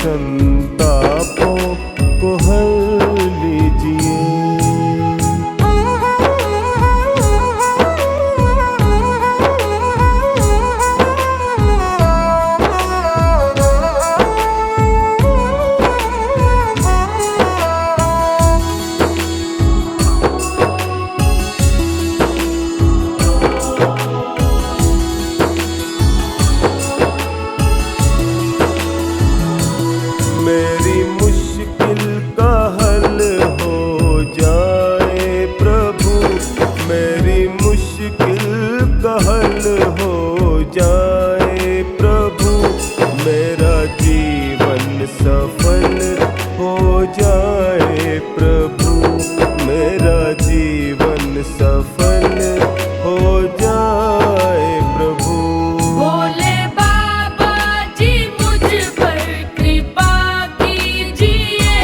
संतापों को हर लीजिए। मेरी मुश्किल का हल हो जाए प्रभु, मेरी मुश्किल का हल हो जाए प्रभु, मेरा जीवन सफल हो जाए प्रभु, मेरा जीवन सफल हो जाए प्रभु। भोले बाबा जी मुझ पर कृपा कीजिए,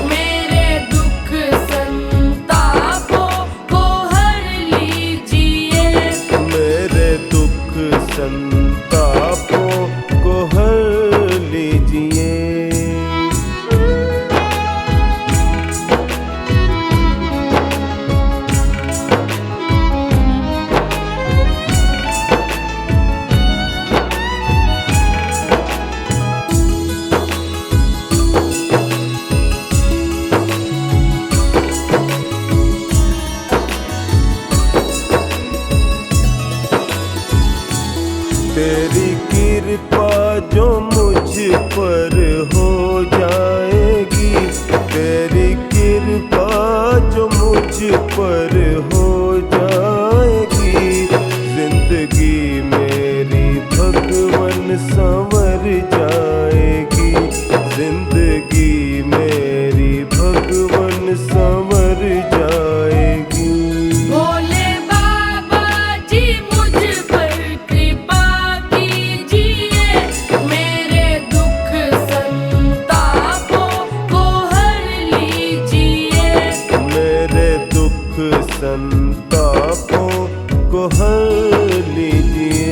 मेरे दुख संतापों को हर लीजिए। मेरे दुख संतापों को हर लीजिए। तेरी कृपा जो मुझ पर हो जाएगी, तेरी कृपा जो मुझ पर हो जाएगी, जिंदगी मेरी भगवन संवर जाएगी, जिंदगी मेरी भगवन संवर जाएगी। भोले बाबा जी मुझ पर कृपा कीजिए, मेरे दुख संतापों को हर लीजिए। मेरे दुख संतापों को हर लीजिए।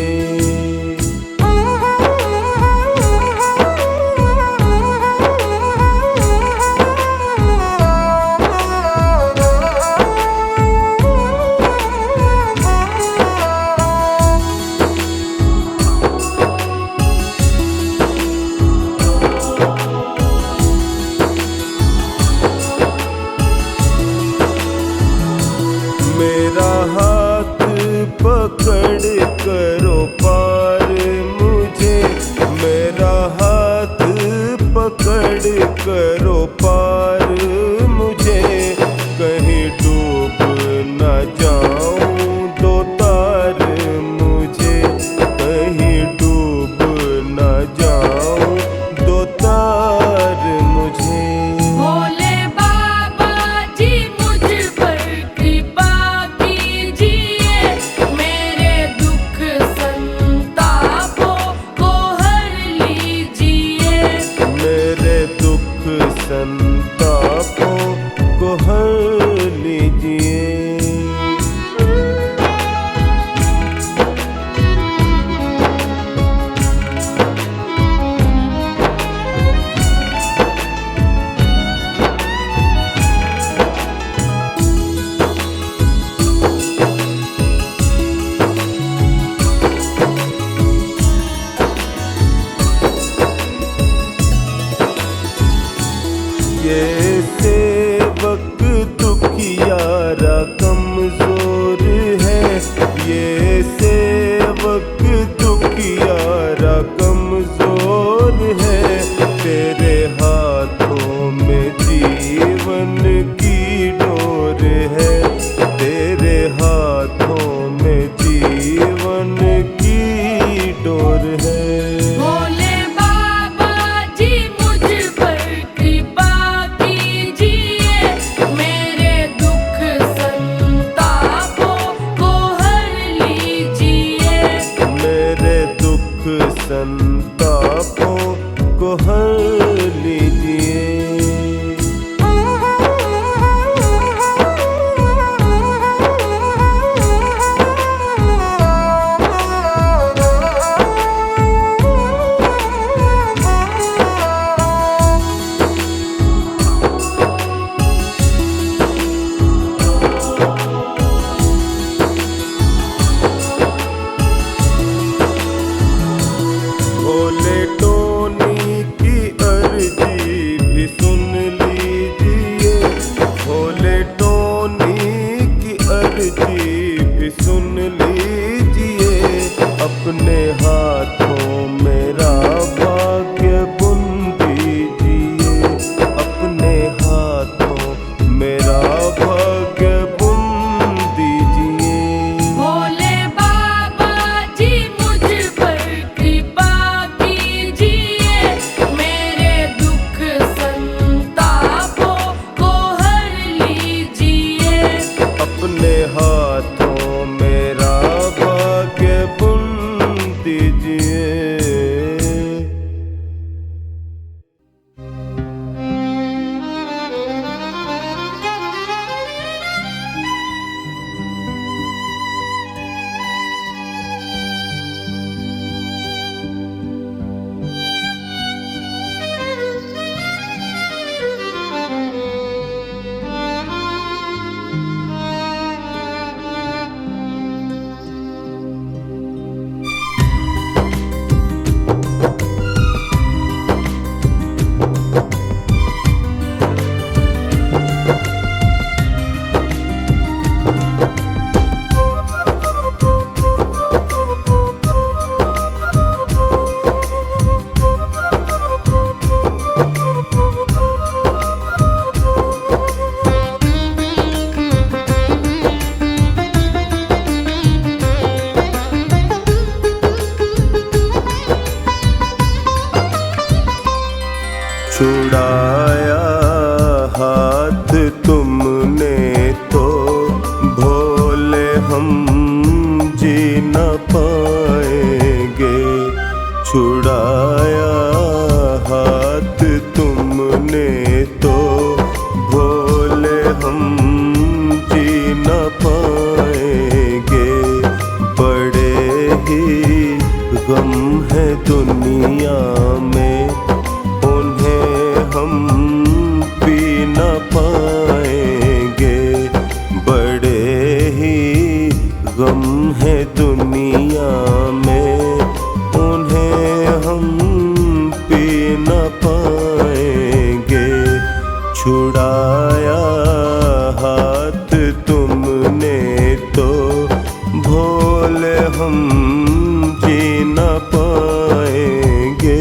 मेरा हाथ पकड़ करो पार मुझे, मेरा हाथ पकड़ करो पार मुझे, कहीं डूब न जाऊं दो तार मुझे, कहीं डूब न जाऊं दो तार मुझे। भोले बाबा जी मुझ पर कृपा कीजिए, मेरे दुख संतापों को हर लीजिए। मेरे दुख संतापों को हर लीजिए। ये सेवक दुखियारा कमजोर है, ये सेवक दुखियारा कमजोर है, तेरे हाथों में जीवन की डोर है, तेरे हाथों में जीवन की डोर है। भोले बाबा जी मुझ पर कृपा कीजिए, मेरे दुख संतापों को हर लीजिए। मेरे दुख संतापों को हर लीजिए। छुड़ाया हाथ तुमने तो भोले हम जी न पाएंगे। छुड़ाया हाथ तुमने तो भोले हम जी न पाएंगे। बड़े ही गम है दुनिया में, उन्हें हम पी न पाएंगे। बड़े ही गम है दुनिया में, उन्हें हम पी न पाएंगे। छुड़ाया हाथ तुमने तो भोले हम जी न पाएंगे।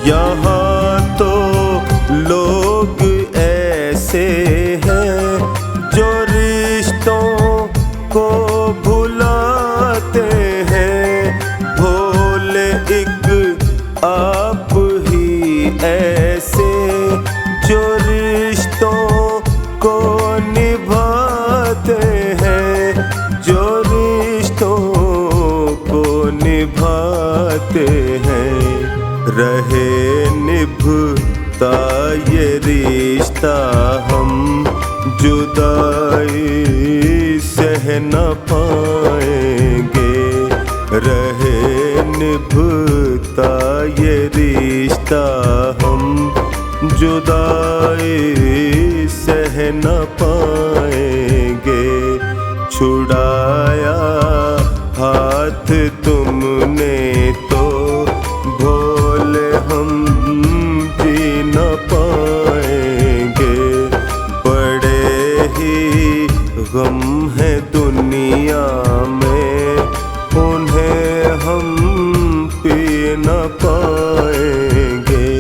यहाँ तो लोग ऐसे हैं जो रिश्तों को भुलाते हैं। भोले एक आप ही ऐसे जो रिश्तों को निभाते हैं। जो रिश्तों को निभाते हैं। रहे निभता ये रिश्ता हम जुदाई सह न पाएंगे। रहे निभता ये रिश्ता हम जुदाई सह न पाएंगे। छुड़ाया हाथ तुमने तो भोले हम जी न पाएंगे। बड़े ही गम है दुनिया में, उन्हें हम पी न पाएंगे।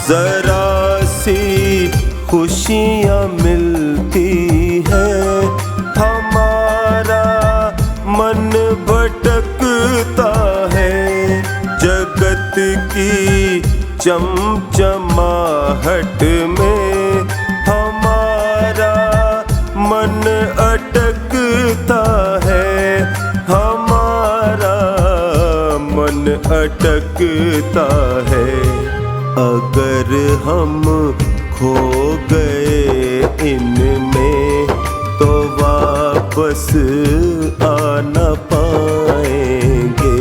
जरा सी खुशियाँ मिलती है, हमारा मन भटकता है। जगत की चमचमाहट में हमारा मन अटकता है। हमारा मन अटकता है। अगर हम खो गए इनमें तो वापस आ न पाएंगे।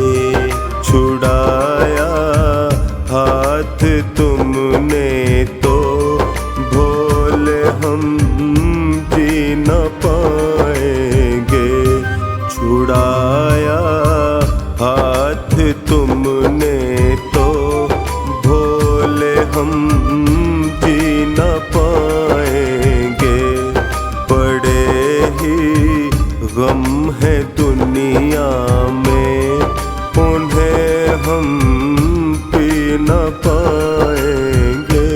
छुड़ाया हाथ तुमने तो भोले हम जी न पाएंगे। छुड़ाया हाथ तुमने तो भोले हम जी न पाएंगे। बड़े ही गम है दुनिया में, उन्हें हम पी न पाएंगे।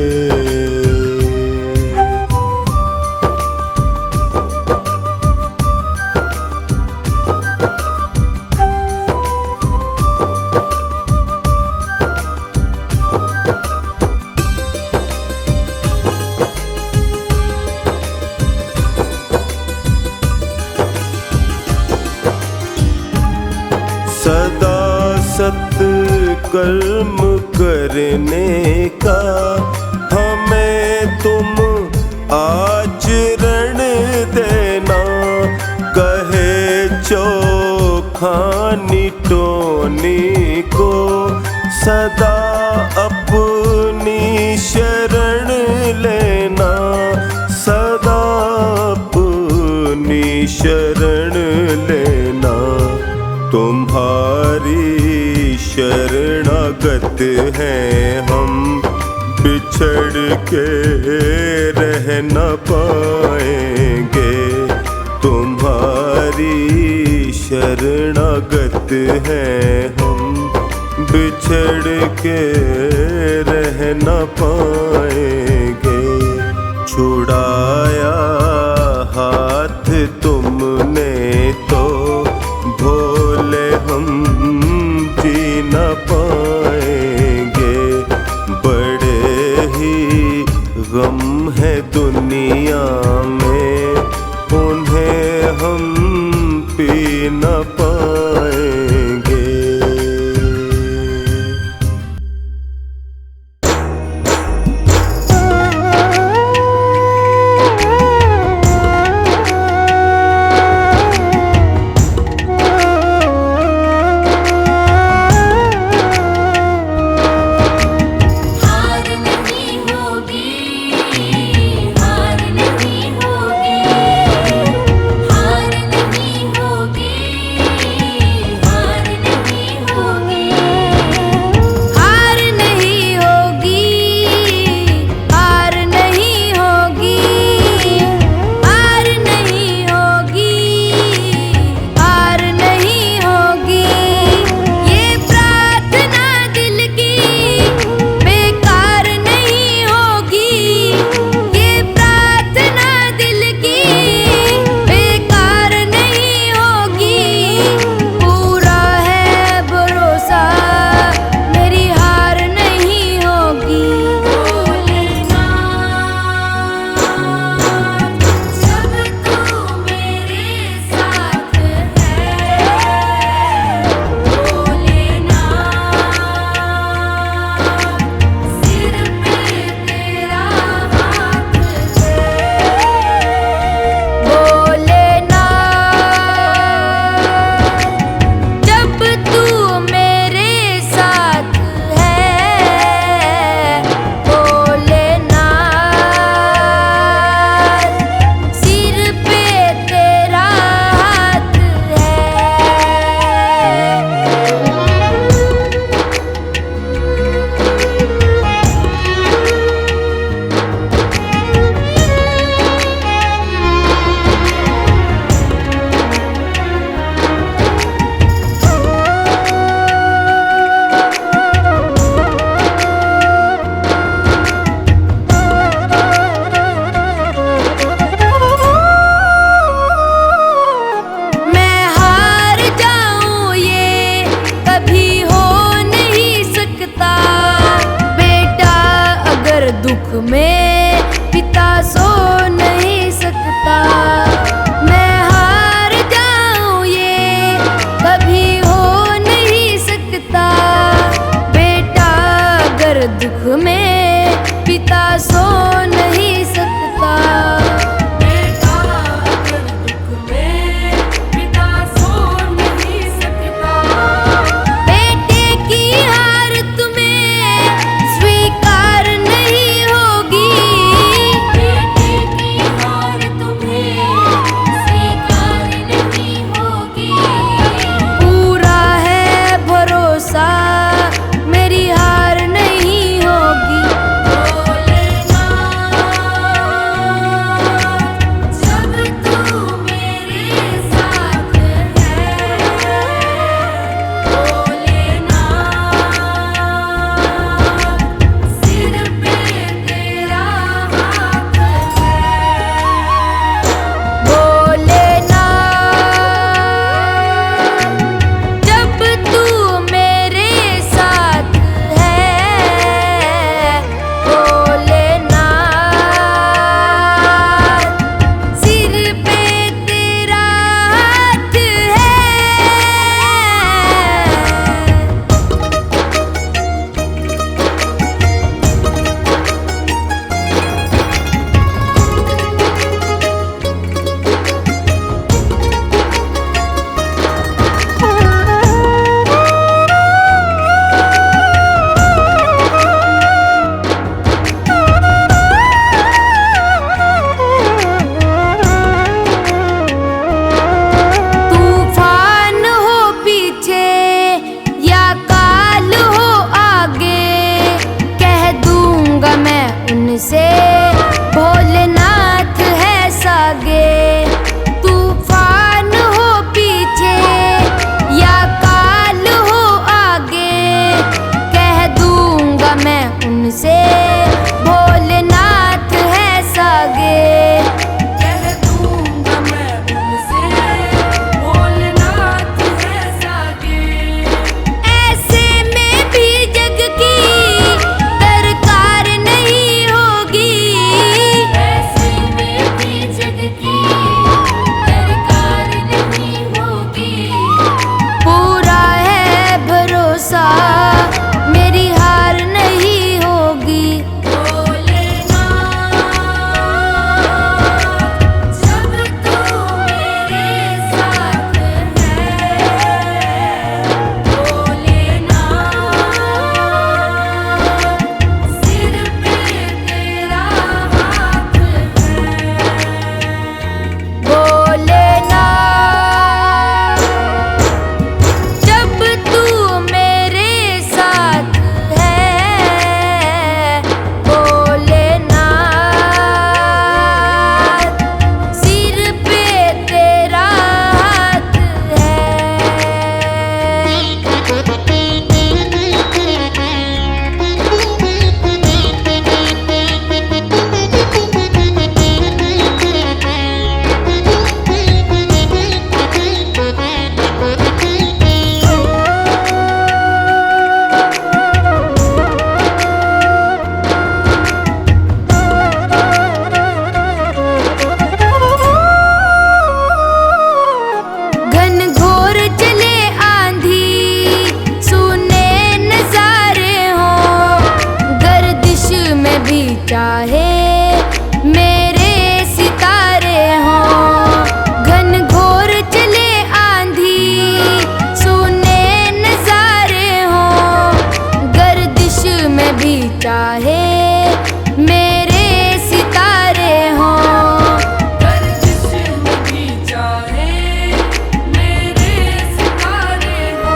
सदा सत्कर्म करने का हमें तुम आचरण देना। कहे चोखानी टोनी को सदा अपनी शरण लेना, सदा अपनी शरण लेना। तुम्हारी शरणागत हैं हम, बिछड़ के रह न पाएंगे। तुम्हारी शरणागत हैं हम, बिछड़ के रह न पाएंगे। छुड़ाया हाथ तुमने तो भोले हम जी न पाएंगे। बड़े ही गम है दुनिया में, उन्हें हम पी न पाएंगे। मेरी हार नहीं होगी। से भोलेनाथ है सागे। कह दूंगा मैं उनसे भोलेनाथ है सागे। ऐसे में भी जग की दरकार नहीं होगी। ऐसे में भी जग की दरकार नहीं होगी। पूरा है भरोसा मेरी हार नहीं होगी। भोलेनाथ जब तू मेरे साथ है। भोलेनाथ सिर पे तेरा हाथ है। भोलेनाथ जब तू मेरे साथ है। भोलेनाथ सिर पे तेरा हाथ है। घनघोर चले आंधी सुने नजारे हो। गर्दिश में भी चाहे मेरे सितारे हो। घनघोर चले आंधी सुने नजारे हो। गर्दिश में भी चाहे मेरे सितारे हो। गर्दिश में भी चाहे मेरे सितारे हो।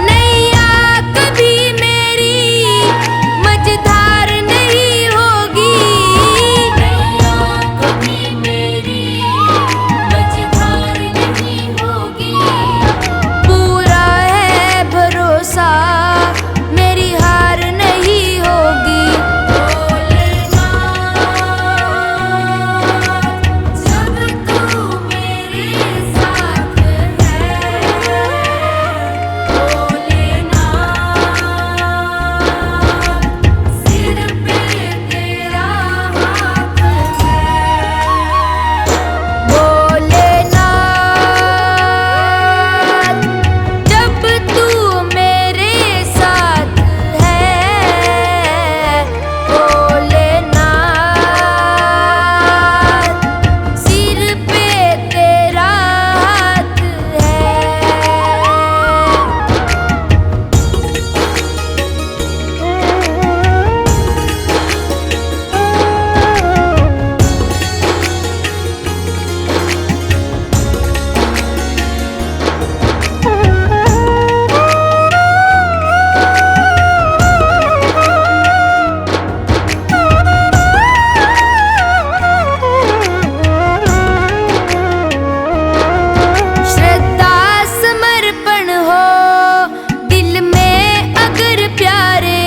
नैया कभी मेरी मझधार नहीं होगी। नैया कभी मेरी मझधार नहीं होगी। पूरा है भरोसा मेरी हार नहीं होगी। भोलेनाथ जब तू मेरे साथ है। भोलेनाथ सिर पे तेरा हाथ है। भोलेनाथ जब तू मेरे साथ है। भोलेनाथ सिर पे तेरा हाथ है। श्रद्धा समर्पण हो दिल में अगर प्यारे।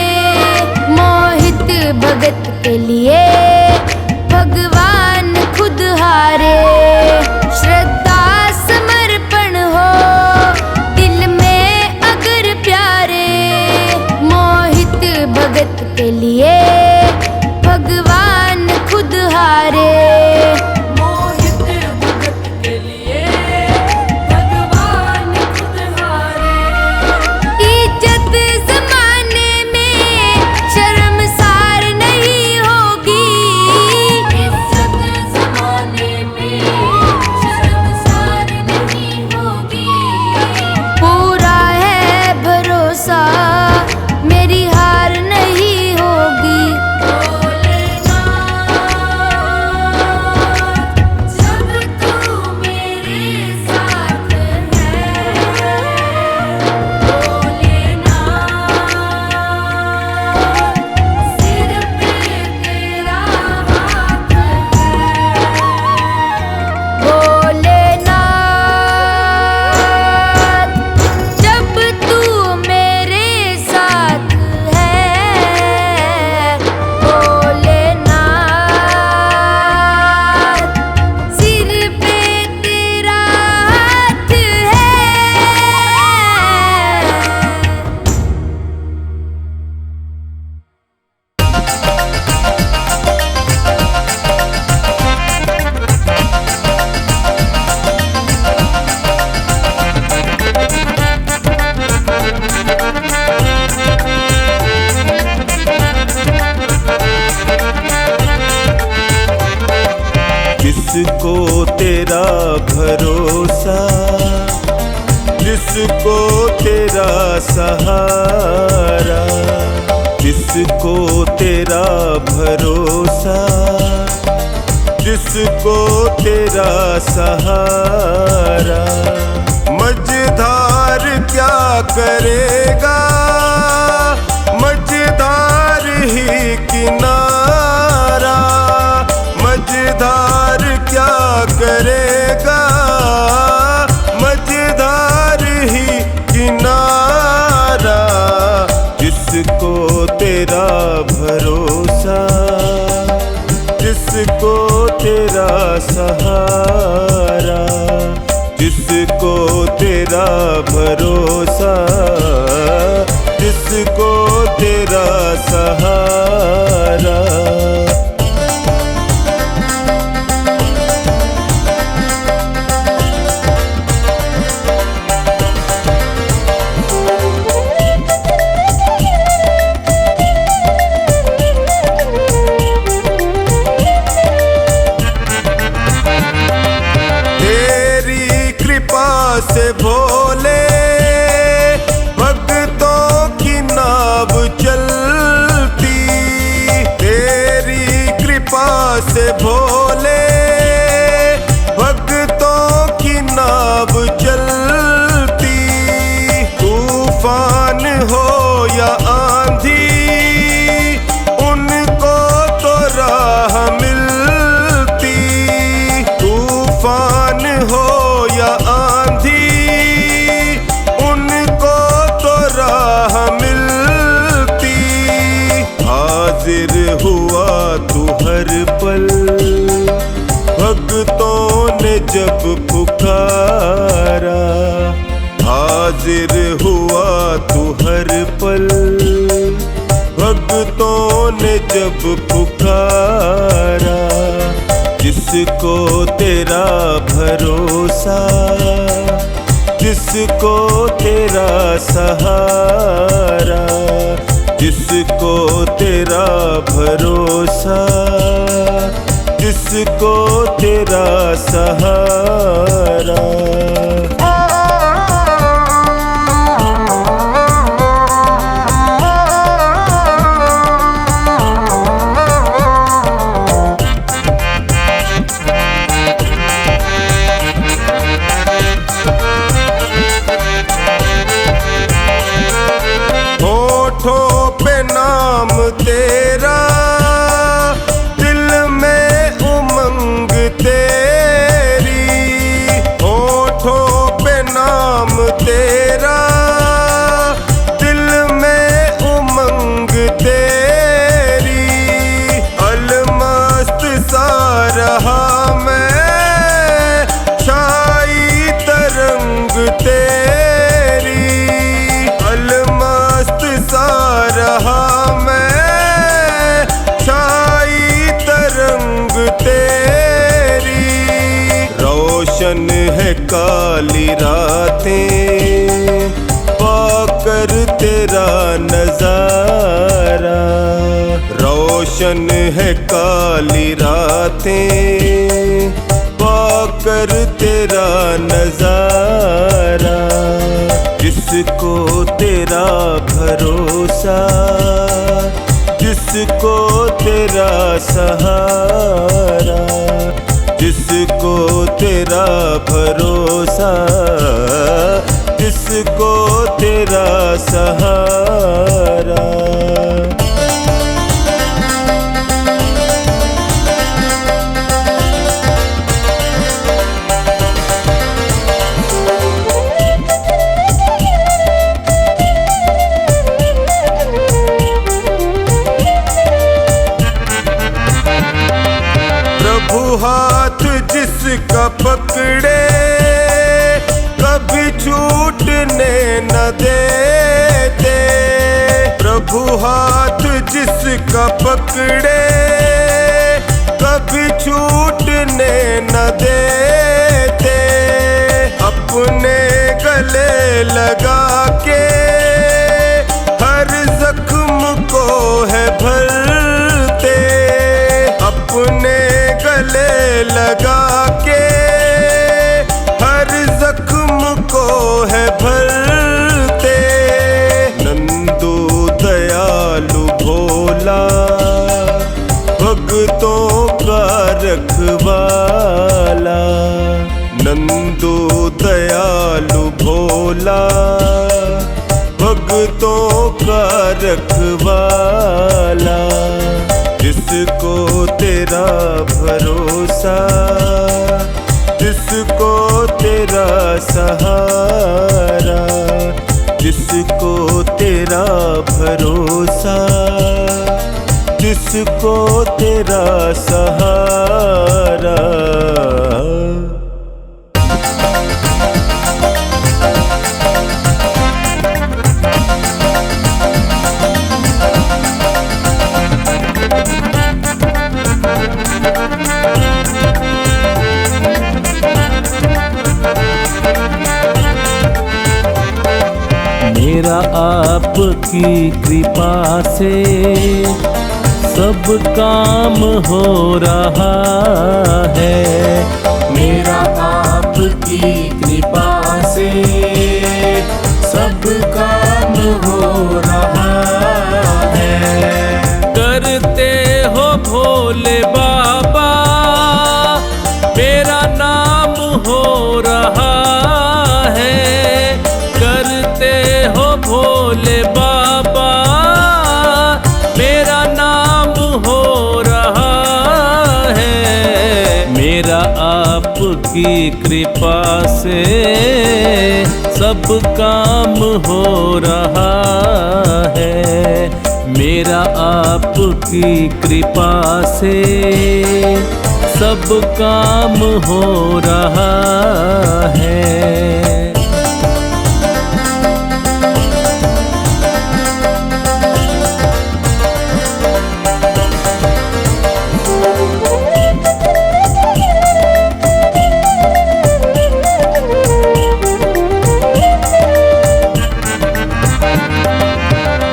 मोहित भगत के लिए भगवान खुद हारे। श्रद्धा समर्पण हो दिल में अगर प्यारे। मोहित भगत के लिए भगवान खुद हारे। मोहित भगत के लिए भगवान खुद हारे। इज्जत जमाने में शर्मसार नहीं होगी। इज्जत जमाने में शर्मसार नहीं होगी। पूरा है भरोसा मेरी हार नहीं होगी। जिसको तेरा भरोसा, जिसको तेरा सहारा, जिसको तेरा भरोसा, जिसको तेरा सहारा। मझधार क्या करेगा, मझधार ही किनारा। मझधार क्या करेगा, मझधार ही किनारा। जिसको तेरा भरोसा, जिसको तेरा सहारा, जिसको तेरा भरोसा, जिसको तेरा सहारा। से भोले भक्तों की नाव चलती, तेरी कृपा से भोले भक्तों की नाव चलती। तूफान हो या आंधी उनको तो राह मिलती। तूफान हो या हाजिर हुआ तू हर पल, भक्तों ने जब पुकारा। हाजिर हुआ तू हर पल, भक्तों ने जब पुकारा। जिसको तेरा भरोसा, जिसको तेरा सहारा, जिसको तेरा भरोसा, जिसको तेरा सहारा। नाम तेरा दिल में उमंग तेरी, होठों पे नाम तेरा दिल में उमंग तेरी। अलमस्त सा रहा मैं छाई तरंग तेरी, अलमस्त सा रहा रोशन है काली रातें पाकर तेरा नजारा। रोशन है काली रातें पाकर तेरा नजारा। जिसको तेरा भरोसा, जिसको तेरा सहारा, जिसको तेरा भरोसा, जिसको तेरा सहारा। प्रभु हाथ जिसका पकड़े कभी छूटने न देते। प्रभु हाथ जिसका पकड़े कभी छूटने न देते। अपने गले लगा के हर जख्म को है भरते। अपने गले लगा रखवाला, नंदो दयालु भोला, भक्तों का रखवाला। जिसको तेरा भरोसा, जिसको तेरा सहारा, जिसको तेरा भरोसा, जिसको तेरा सहारा। मेरा आपकी कृपा से सब काम हो रहा है। मेरा आपकी कृपा से सब काम हो रहा है। करते हो भोले बाबा, मेरा नाम हो रहा है। करते हो भोले बाबा, मेरा नाम हो रहा है। मेरा आपकी कृपा से सब काम हो रहा है। मेरा आपकी कृपा से सब काम हो रहा है।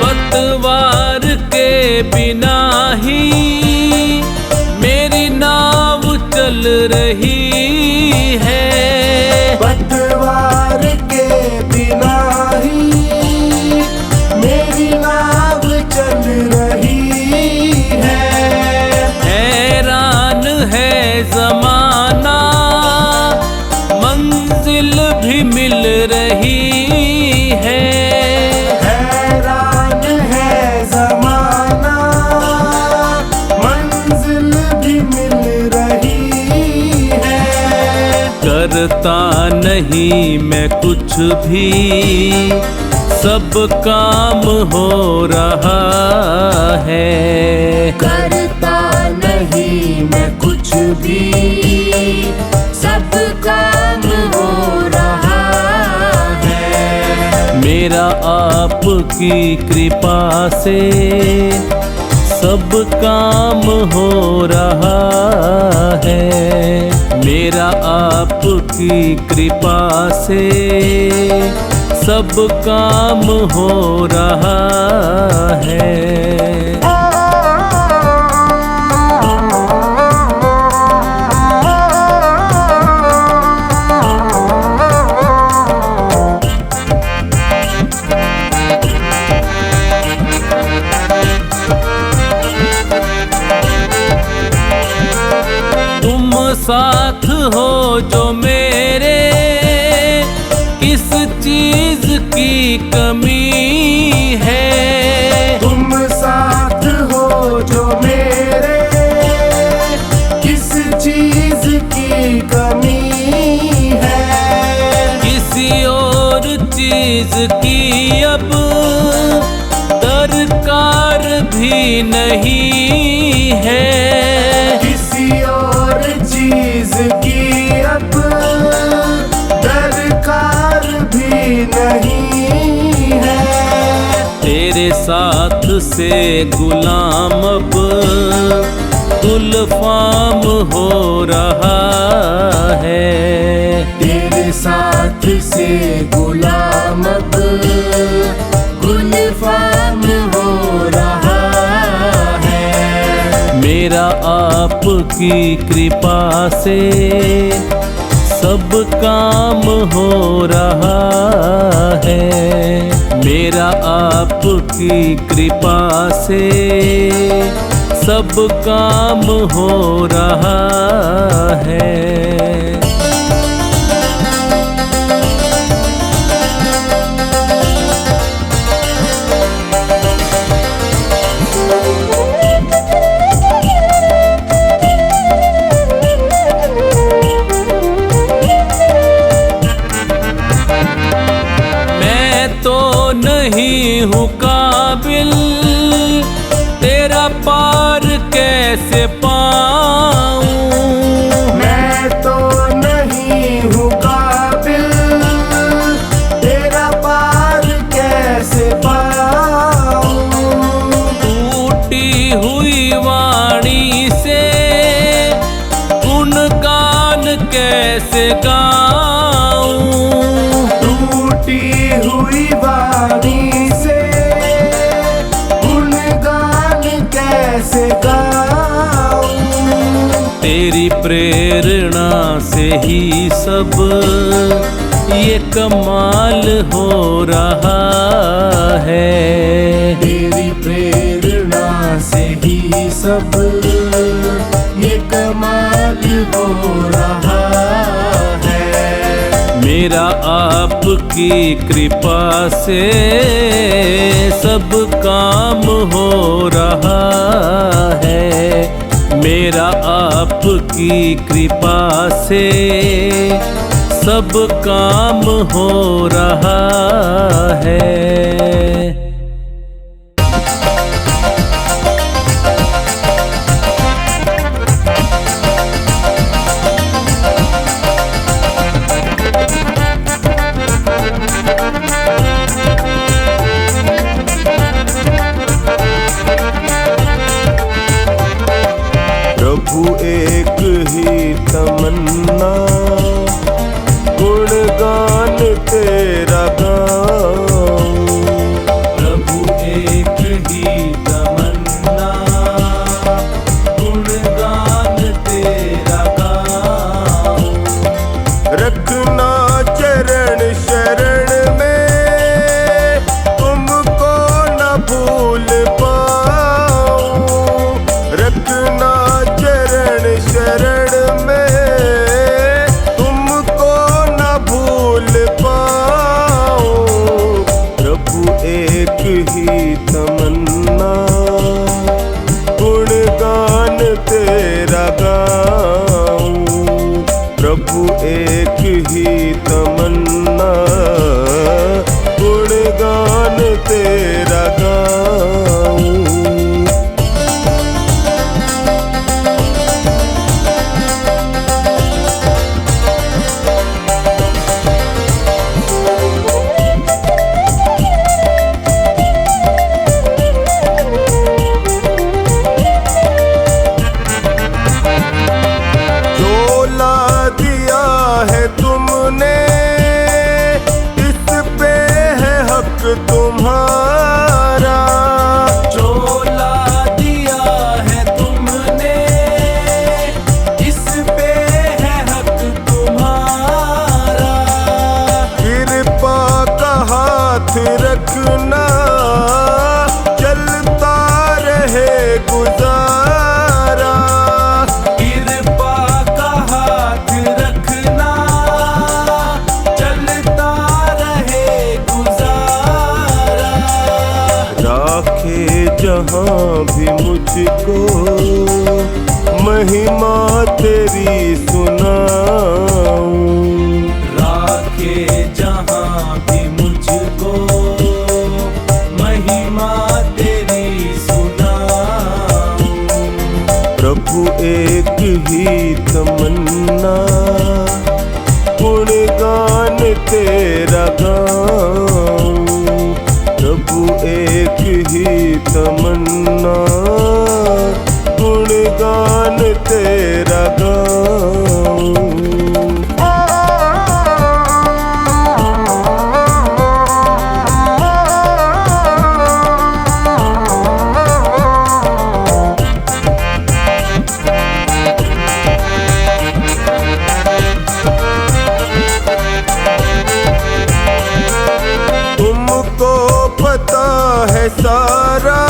पतवार के बिना ही मेरी नाव चल रही है। पतवार के बिना ही मेरी नाव चल रही है। हैरान है ज़माना, मंजिल भी मिल रही है। हैरान है ज़माना, मंजिल भी मिल रही है। करता नहीं मैं कुछ भी, सब काम हो रहा है। करता नहीं मैं कुछ भी, सब काम हो रहा है। मेरा आपकी कृपा से सब काम हो रहा है। मेरा आपकी कृपा से सब काम हो रहा है। तुम साथ हो जो मेरे, किस चीज की कमी है। तुम साथ हो जो मेरे, किस चीज की कमी है। किसी और चीज की अब दरकार भी नहीं है। किसी और चीज की अब दरकार भी नहीं है। तेरे साथ से गुलाम अब गुलफाम हो रहा है। तेरे साथ से गुलाम अब गुलफाम हो रहा है। मेरा आपकी कृपा से सब काम हो रहा है। मेरा आपकी कृपा से सब काम हो रहा है। नहीं हूँ काबिल तेरा पार कैसे पाऊं। मैं तो नहीं हूँ काबिल तेरा पार कैसे पाऊं। टूटी हुई वाणी से गुणगान कैसे गाऊं। टूटी हुई वाणी से गुणगान कैसे गाऊं। तेरी प्रेरणा से ही सब ये कमाल हो रहा है। तेरी प्रेरणा से ही सब ये कमाल हो रहा है। मेरा आपकी कृपा से सब काम हो रहा है। मेरा आपकी कृपा से सब काम हो रहा है। प्रभु एक ही तमन्ना गुणगान तेरा गाऊं। प्रभु एक ही तमन्ना गुणगान तेरा गाऊं। रखना चरण शरण में तुमको न भूल पाऊं। रखना चरण शरण में तुमको न भूल पाऊं। प्रभु एक ही तमन्ना गुणगान तेरा गाऊं। प्रभु एक ही तमन्ना गुणगान तेरा गाऊं। तुमने इस पे है हक तुम्हारा। चोला दिया है तुमने इस पे है हक तुम्हारा। कृपा का हाथ रखना चलता रहे गुजारा। कृपा का हाथ रखना चलता रहे गुजारा। राखे जहाँ भी मुझको महिमा तेरी सुनाऊं। राखे जहाँ भी मुझको महिमा तेरी सुनाऊं। प्रभु एक ही तमन्ना गुणगान तेरा गाऊं। प्रभु एक ही तमन्ना गुणगान तेरा गाऊं। तुमको पता है सारा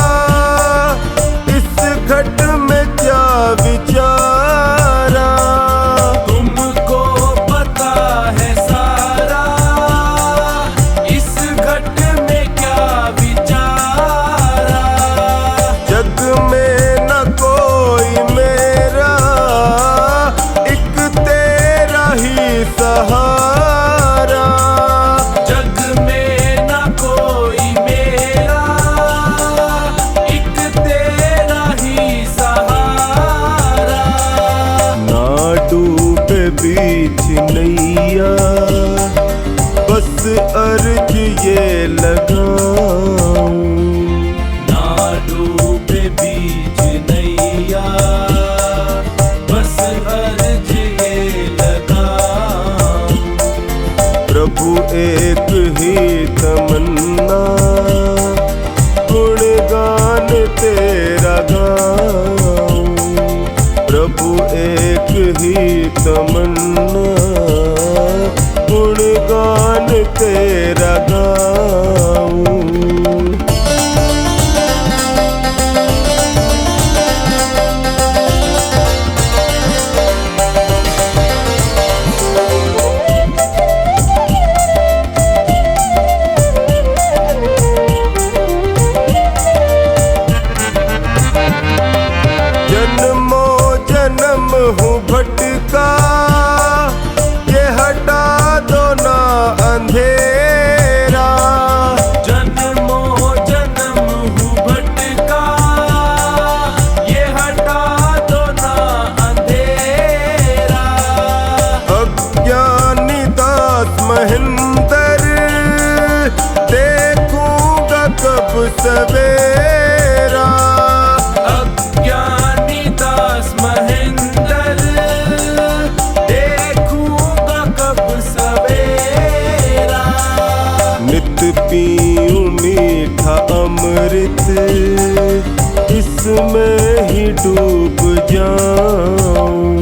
गाऊं, प्रभु एक ही तमन्ना, गुणगान तेरा गाऊं। हूँ भटका, ये हटा दो ना अंधेरा। जन्मों जन्म हूँ भटका, ये हटा दो ना अंधेरा। अज्ञानी दास महेंद्र, देखूंगा कब सवेरा। अज्ञानी दास महेंद्र, देखूंगा कब सवेरा। नित पीऊं मीठा अमृत, इसमें ही डूब जाऊं।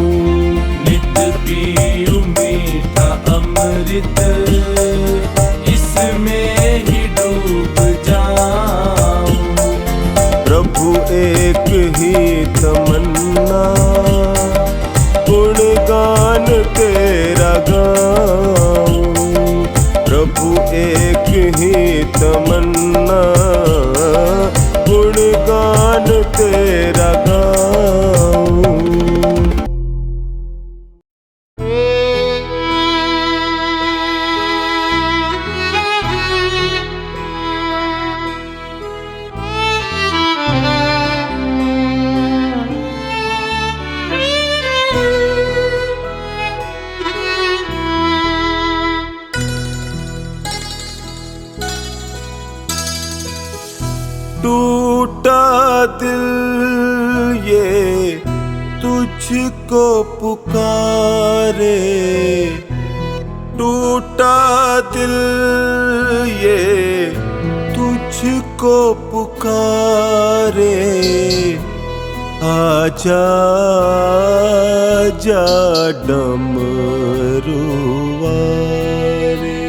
नित पीऊं मीठा अमृत, इसमें ही डूब जाऊं। प्रभु एक ही तमन्ना, गुणगान तेरा गाऊं। प्रभु एक ही तमन्ना, गुणगान तेरा गाऊं। टूटा दिल ये तुझको पुकारे, टूटा दिल ये तुझको पुकारे। आजा जा डमरू वारे,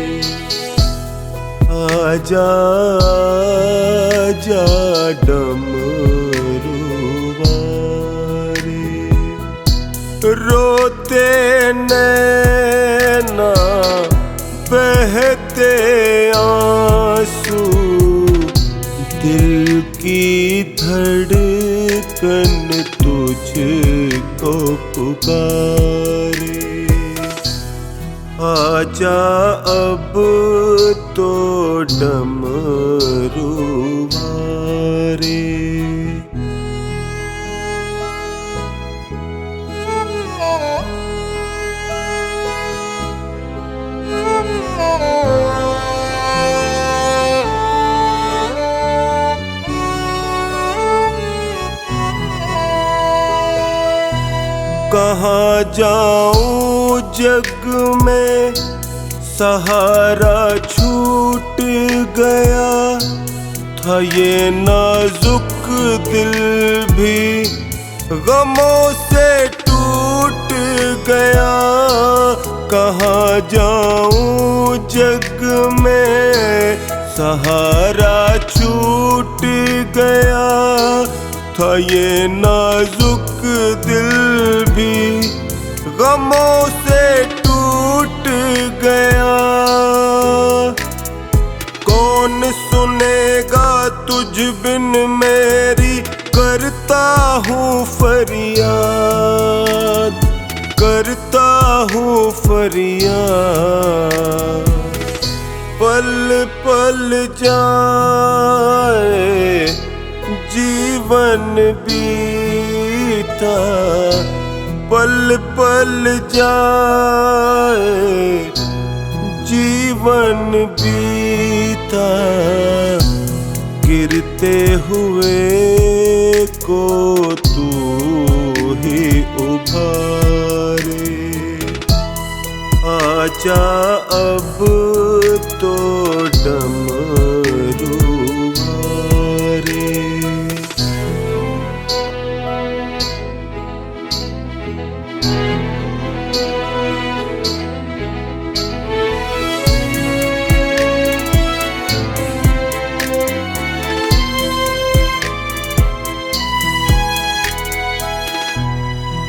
आजा जा डमरू वारे। रोते नैना बहते आंसू, दिल की धड़कन तुझको पुकारे। आजा अब तो डमरू वारे। कहाँ जाऊं जग में, सहारा छूट गया था। ये नाजुक दिल भी गमों से टूट गया। कहाँ जाऊं जग में, सहारा छूट गया था। ये नाजुक दिल भी गमों से टूट गया। कौन सुनेगा तुझ बिन मेरी, करता हूँ फरियाद, करता हूँ फरियाद। पल पल जाए जीवन बीता, पल पल जाए जीवन बीता। गिरते हुए को तू ही उभारे। आजा अब तो डमरू वारे।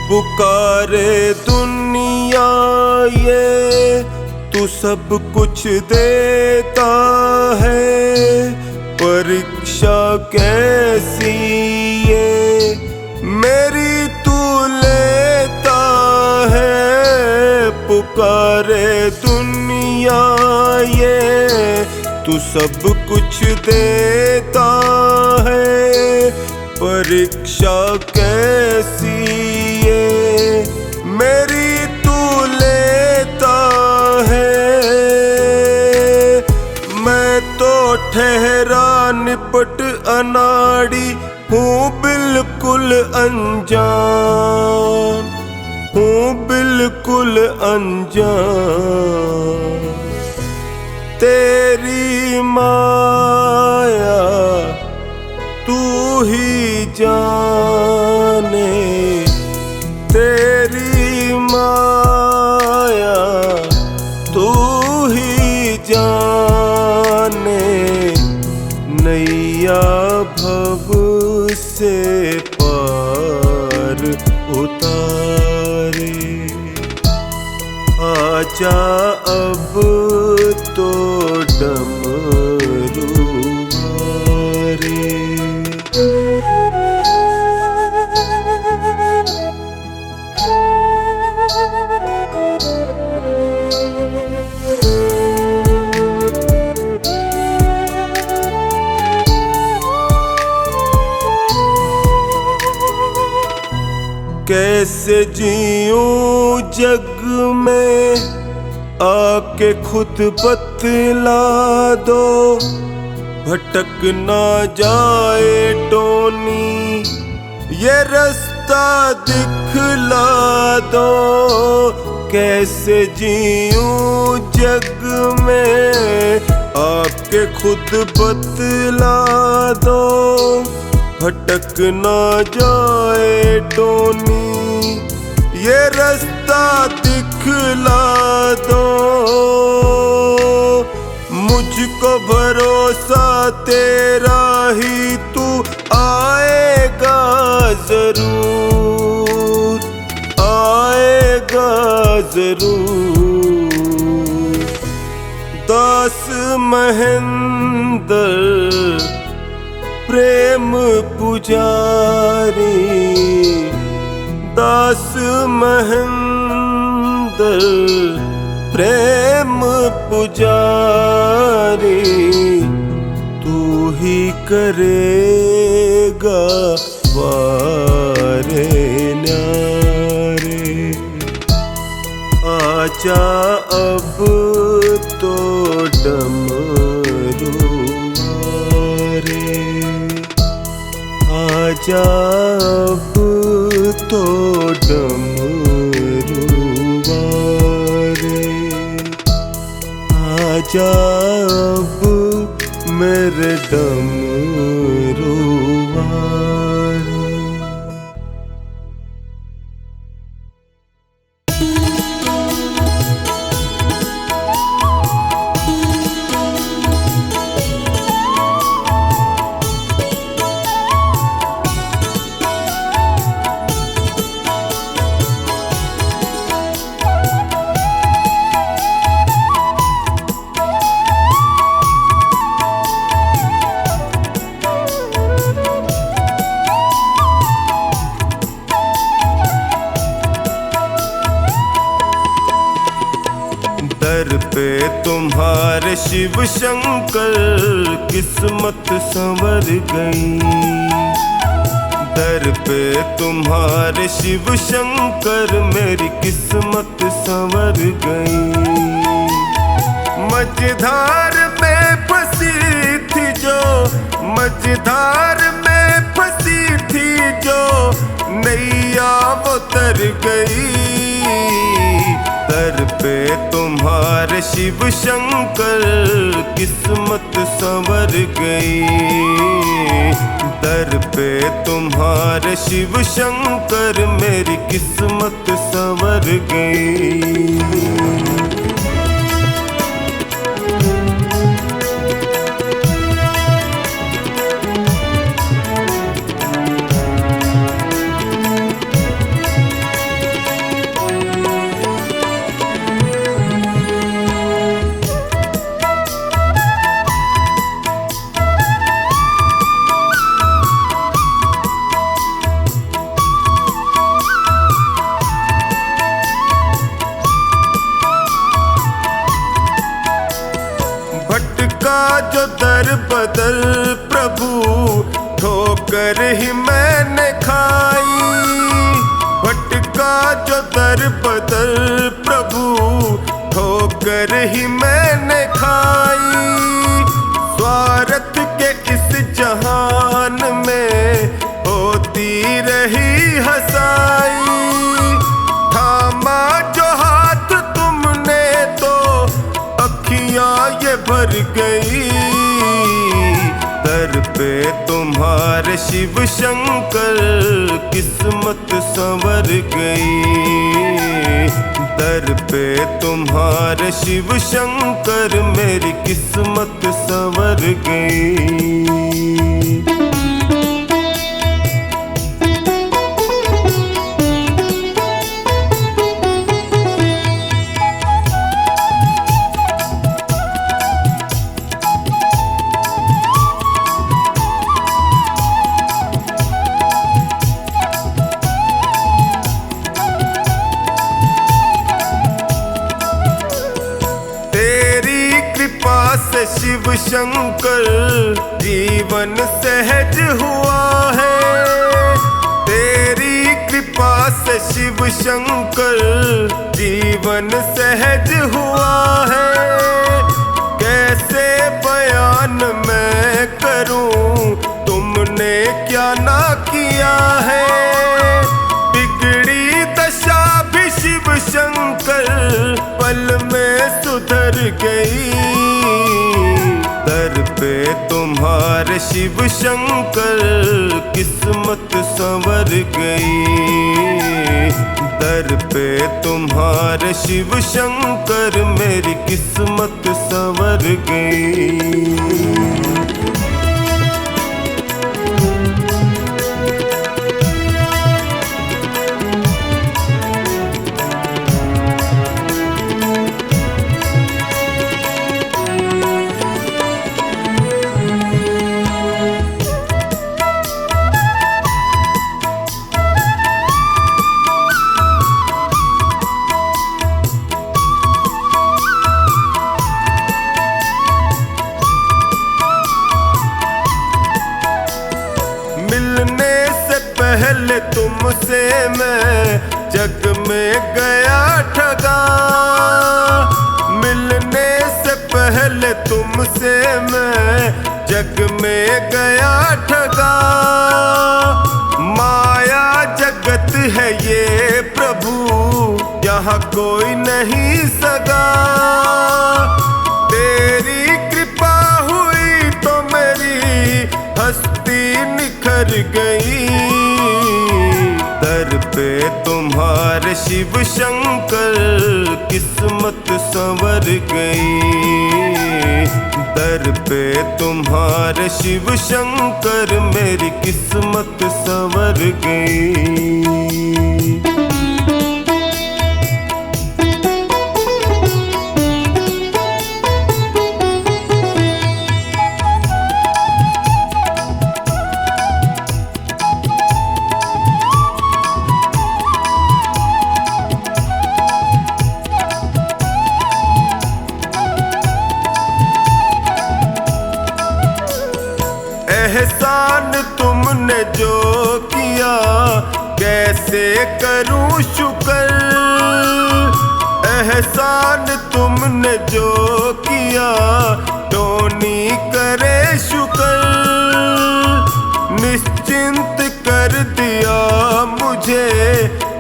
पुकारे दुनिया ये तू सब कुछ देता है, परीक्षा कैसी ये मेरी तू लेता है। पुकारे दुनिया ये तू सब कुछ देता है, परीक्षा कैसी ये मेरी तू लेता है। मैं तो ठहरा निपट अनाड़ी हूँ बिल्कुल अनजान, हूँ बिल्कुल अनजान। तेरी माया तू ही जाने, तेरी माया तू ही जाने। नैया भव से पार उतारे, आजा अब तो डमरू मारे। कैसे जीऊं जग में आके खुद बतला दो, भटक ना जाए टोनी ये रास्ता दिखला दो। कैसे जीऊं जग में आके खुद बतला दो, भटक ना जाए टोनी ये रास्ता दिखला दो। मुझको भरोसा तेरा ही तू आएगा जरूर, आएगा जरूर। दास महेंद्र प्रेम पुजारी, दास महेंद्र प्रेम पुजारी। तू ही करेगा वारे न्यारे, आजा अब तो डमरू मारे। आजा अब तो डमरू मारे, आजा अब मेरे डमरू मारे। दर पे तुम्हारे शिव शंकर किस्मत संवर गई, दर पे तुम्हारे शिव शंकर मेरी किस्मत संवर गई। मझधार में फंसी थी जो, मझधार में फंसी थी जो नैया वो तर गई। दर पे तुम्हारे शिव शंकर किस्मत संवर गई, दर पे तुम्हारे शिव शंकर मेरी किस्मत संवर गई। जो दर बदर प्रभु ठोकर ही मैंने खाई। भटका जो दर बदर प्रभु ठोकर ही मैंने खाई। स्वार्थ के इस जहान में होती रही हंसाई। थामा जो हाथ तुमने तो अखियां ये भर गई। दर पे तुम्हारे शिव शंकर किस्मत संवर गई। दर पे तुम्हारे शिव शंकर मेरी किस्मत संवर गई। शिव शंकर जीवन सहज हुआ है। तेरी कृपा से शिव शंकर जीवन सहज हुआ है। कैसे बयान मैं करूं तुमने क्या ना किया है। बिगड़ी दशा भी शिव शंकर पल में सुधर गई। दर पे तुम्हारे शिव शंकर किस्मत संवर गई। दर पे तुम्हारे शिव शंकर मेरी किस्मत संवर गई। पहले तुमसे मैं जग में गया ठगा। मिलने से पहले तुमसे मैं जग में गया ठगा। माया जगत है ये प्रभु यहाँ कोई नहीं सगा। तेरी कृपा हुई तो मेरी हस्ती निखर गई। दर पे तुम्हारे शिव शंकर किस्मत संवर गई। दर पे तुम्हारे शिव शंकर मेरी किस्मत संवर गई। एहसान तुमने जो किया कैसे करूं शुक्र। एहसान तुमने जो किया टोनी करे शुक्र। निश्चिंत कर दिया मुझे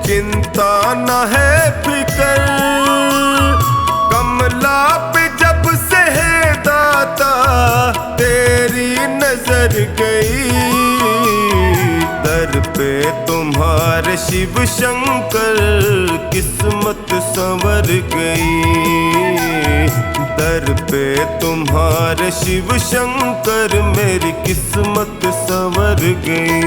चिंता न है फिक्र। कमला पे जब से है दाता तेरी नजर गई। दर पे तुम्हारे शिव शंकर किस्मत संवर गई। दर पे तुम्हारे शिव शंकर मेरी किस्मत संवर गई।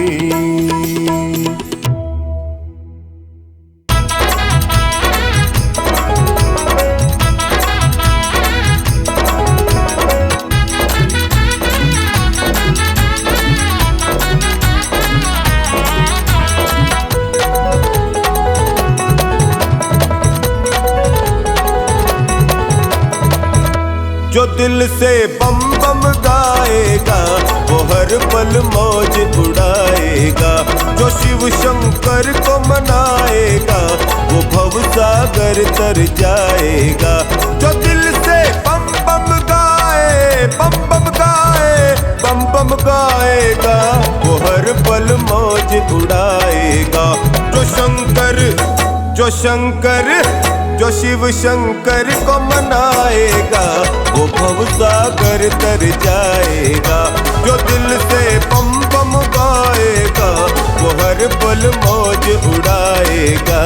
जो दिल से बम बम गाएगा वो हर पल मौज उड़ाएगा। जो शिव शंकर को मनाएगा वो भव सागर तर जाएगा। जो दिल से बम बम गाए बम बम गाए बम बम गाएगा वो हर पल मौज उड़ाएगा। जो शिव शंकर को मनाएगा वो भव सागर तर जाएगा। जो दिल से बम बम गाएगा वो हर पल मौज उड़ाएगा।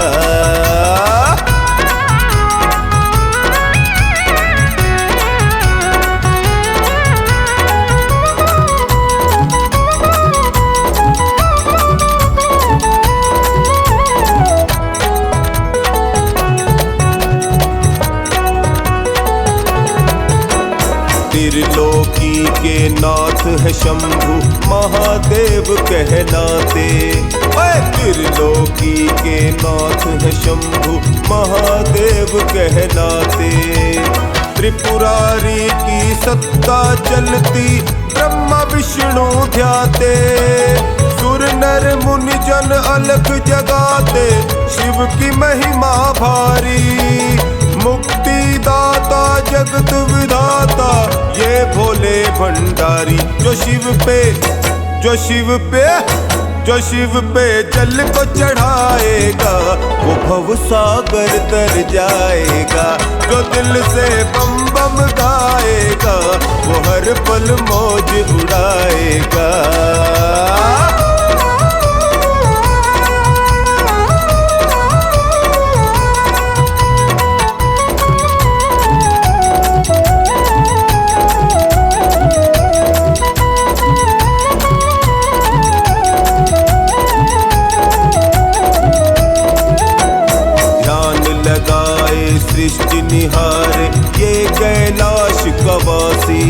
त्रिलोकी के नाथ है शंभु महादेव कहलाते। ओए त्रिलोकी के नाथ है शंभु महादेव कहलाते। त्रिपुरारी की सत्ता चलती ब्रह्मा विष्णु ध्याते। सुर नर मुनि जन अलख जगाते शिव की महिमा भारी। मुक्ति दाता जगत विधाता ये भोले भंडारी। जो शिव पे जल को चढ़ाएगा वो भव सागर तर जाएगा। जो दिल से बम बम गाएगा वो हर पल मौज उड़ाएगा। सृष्टि निहारे ये कैलाश कवासी।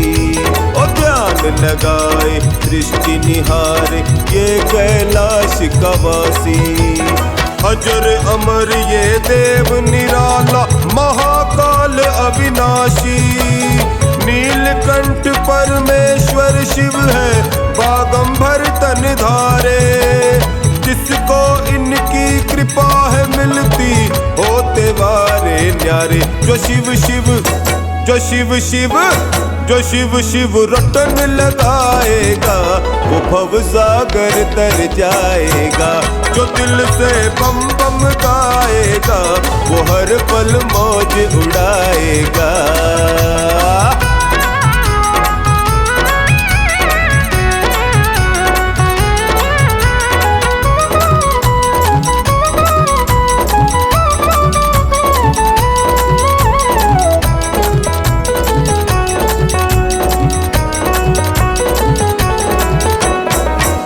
और ध्यान लगाए सृष्टि निहारे ये कैलाश कवासी। अजर अमर ये देव निराला महाकाल अविनाशी। नीलकंठ परमेश्वर शिव है बागंबर तन धारे। जिसको इनकी कृपा है मिलती होते वारे न्यारे। जो शिव रटन लगाएगा वो भव सागर तर जाएगा। जो दिल से बम बम गाएगा वो हर पल मौज उड़ाएगा।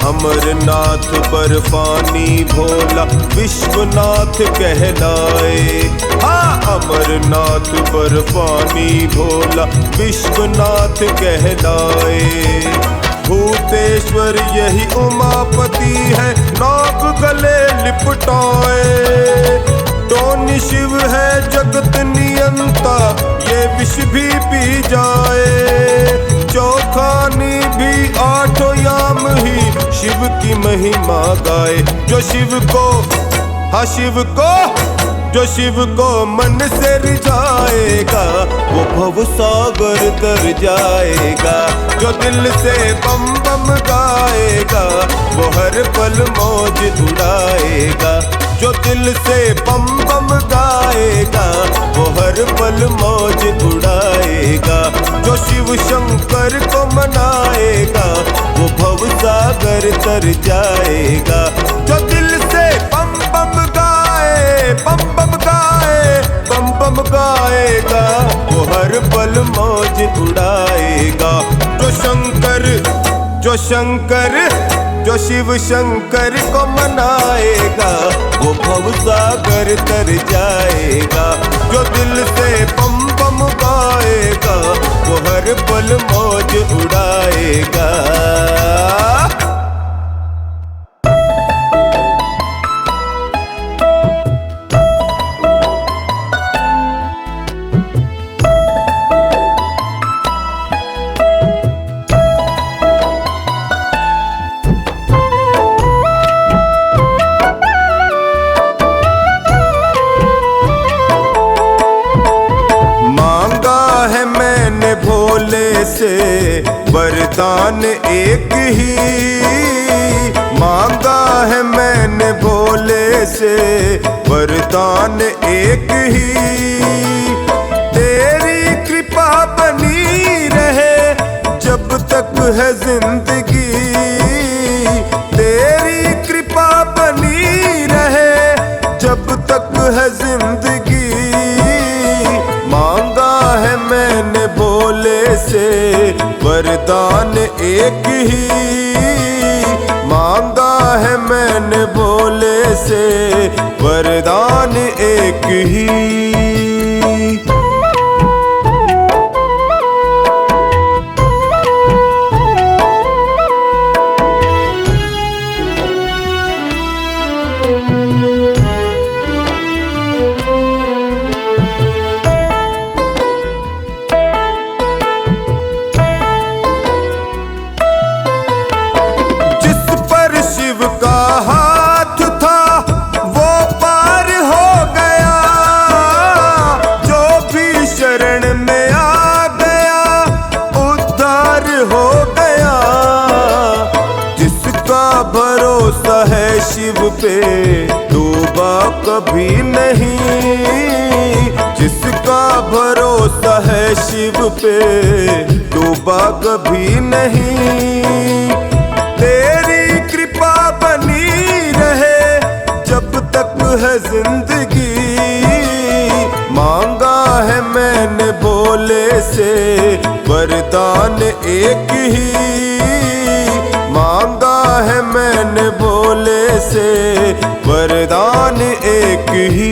अमरनाथ बर्फानी भोला विश्वनाथ कहलाए। हाँ अमरनाथ बर्फानी भोला विश्वनाथ कहलाए। भूतेश्वर यही उमापति है नाग गले लिपटाए। डोनी शिव है जगत नियंता ये विष भी पी जाए। चौखानी भी आठों याम ही शिव की महिमा गाए। जो शिव को मन से रिझाएगा वो भव सागर तर जाएगा। जो दिल से बम बम गाएगा वो हर पल मौज उड़ाएगा। जो दिल से बम बम गाएगा वो हर पल मौज उड़ाएगा। जो शिव शंकर को मनाएगा वो भव सागर तर जाएगा। जो दिल से बम बम गाए बम बम गाए बम बम गाएगा वो हर पल मौज उड़ाएगा। जो शिव शंकर को मनाएगा वो भव सागर तर जाएगा। जो दिल से बम बम गाएगा वो हर पल मौज उड़ाएगा। वरदान एक ही मांगा है मैंने भोले से, वरदान एक ही। तेरी कृपा बनी रहे जब तक है जिंदगी, तेरी कृपा बनी रहे जब तक है जिंदगी। मांगा है मैंने भोले से, वरदान एक ही मांगा है मैंने भोले से, वरदान एक ही। भरोसा है शिव पे डूबा कभी नहीं, जिसका भरोसा है शिव पे डूबा कभी नहीं। तेरी कृपा बनी रहे जब तक है जिंदगी, मांगा है मैंने भोले से, वरदान एक ही मांगा है मैंने भोले से, वरदान एक ही।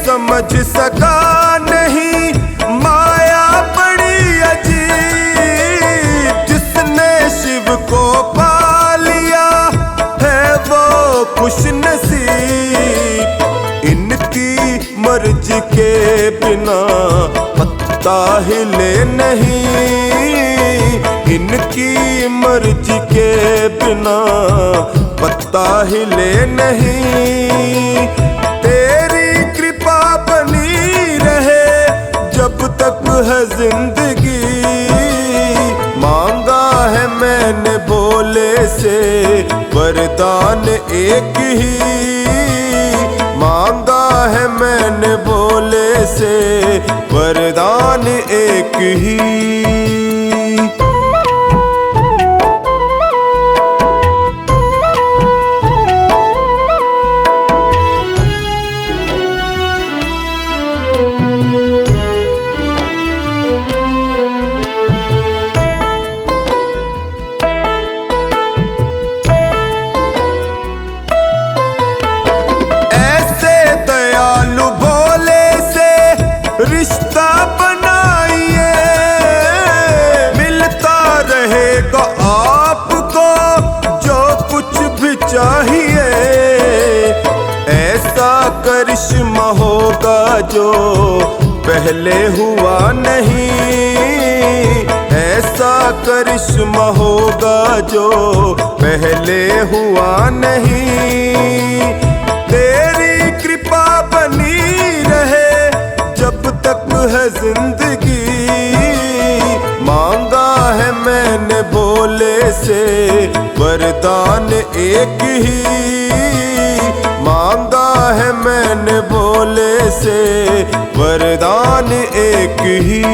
समझ सका नहीं माया बड़ी अजीब, जिसने शिव को पा लिया है वो खुश नसीब। इनकी मर्जी के बिना पत्ता हिले नहीं, इनकी मर्जी के बिना पत्ता हिले नहीं। जब तक है जिंदगी मांगा है मैंने भोले से, वरदान एक ही मांगा है मैंने भोले से, वरदान एक ही। रिश्ता बनाइए मिलता रहेगा आपको जो कुछ भी चाहिए। ऐसा करिश्मा होगा जो पहले हुआ नहीं, ऐसा करिश्मा होगा जो पहले हुआ नहीं। तेरी कृपा बनी रहे जब तक है जिंदगी, मांगा है मैंने भोले से, वरदान एक ही मांगा है मैंने भोले से, वरदान एक ही।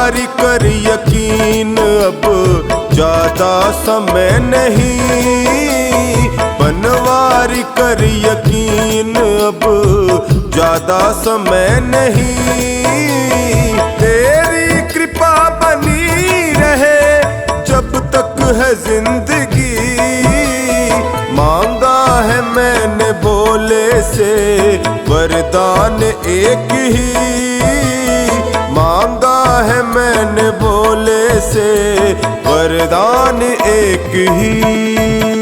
बनवारी कर यकीन, अब ज्यादा समय नहीं। बनवारी कर यकीन, अब ज्यादा समय नहीं। तेरी कृपा बनी रहे जब तक है जिंदगी। मांगा है मैंने भोले से वरदान एक ही। मांगा है मैंने भोले से वरदान एक ही।